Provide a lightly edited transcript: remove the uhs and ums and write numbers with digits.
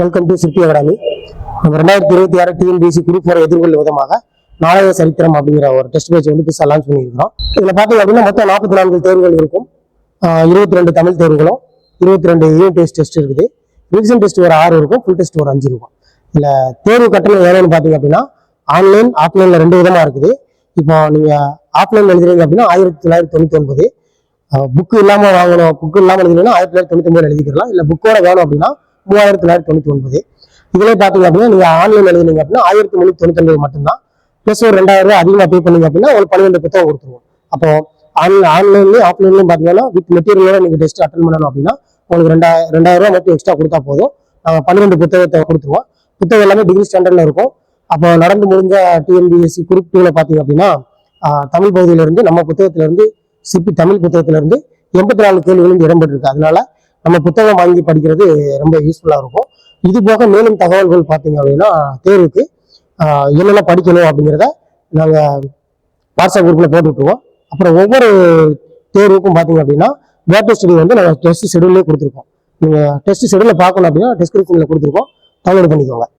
Welcome to சிற்பி academy. நம்ம 2026 TNPSC group 4 எதிர்கொள்ளும் விதமாக நாளைய சரித்திரம் அப்படிங்கிற ஒரு டெஸ்ட் பேஜ் வந்து புதுசாக லான்ச் பண்ணியிருக்கிறோம். இதில் பார்த்தீங்க அப்படின்னா மொத்தம் 44 தேர்வுகள் இருக்கும். 22 தமிழ் தேர்வுகளும் 22 யூனிட் டெஸ்ட் இருக்குது. ரிவிஷன் டெஸ்ட் ஒரு 6 இருக்கும், ஃபுல் டெஸ்ட் ஒரு 5 இருக்கும். இதில் தேர்வு கட்டணம் ஏன்னு பார்த்தீங்க அப்படின்னா ஆன்லைன் ஆஃப்லைனில் 2 விதமாக இருக்குது. இப்போ நீங்கள் ஆஃப்லைன் எழுதுறீங்க அப்படின்னா 1999, புக்கு இல்லாமல் வாங்கணும், புக்கு இல்லாமல் எழுதினீங்கன்னா 1999 எழுதிக்கலாம். இல்லை புக்கோட வேணும் அப்படின்னா 3999. இதுல பாத்தீங்க அப்படின்னா நீங்க ஆன்லைன் எழுதுனீங்க அப்படின்னா 1399 மட்டும்தான். பிளஸ் ஒரு 2000 ரூபாய் அதிகமா பே பண்ணீங்க அப்படின்னா ஒரு 12 புத்தகம் கொடுத்துருவோம். அப்போ ஆன்லைன்லயும் ஆஃப்லைன்லயும் பாத்தீங்கன்னா வித் மெட்டீரியலோட நீங்க டெஸ்ட் அட்டன் பண்ணணும் அப்படின்னா உங்களுக்கு 2000 ரூபாய் மட்டும் எக்ஸ்ட்ரா கொடுத்தா போதும். நாங்க 12 புத்தகத்தை கொடுத்துருவோம். புத்தகம் எல்லாமே டிகிரி ஸ்டாண்டர்ட்ல இருக்கும். அப்போ நடந்து முடிஞ்ச டிஎன்பிஎஸ்சி குரூப் 2ல பாத்தீங்க அப்படின்னா தமிழ் பகுதியில இருந்து நம்ம புத்தகத்துல இருந்து சிப்பி தமிழ் புத்தகத்துல இருந்து 84 கேள்விகளும் இடம்பெற்றிருக்கு. அதனால நம்ம புத்தகம் வாங்கி படிக்கிறது ரொம்ப யூஸ்ஃபுல்லா இருக்கும். இது போக மேலும் தகவல்கள் பார்த்தீங்க அப்படின்னா தேர்வுக்கு என்னென்ன படிக்கணும் அப்படிங்கிறத நாங்கள் வாட்ஸ்அப் குரூப்பில் போட்டு விட்டுருவோம். அப்புறம் ஒவ்வொரு தேர்வுக்கும் பார்த்தீங்க அப்படின்னா வேட்டர் ஸ்டடி வந்து நாங்கள் டெஸ்ட் ஷெடியூல்லே கொடுத்துருக்கோம். நீங்கள் டெஸ்ட் ஷெடியூலில் பார்க்கணும் அப்படின்னா டெஸ்கிரிப்ஷனில் கொடுத்துருக்கோம், டவுன்லோட் பண்ணிக்கோங்க.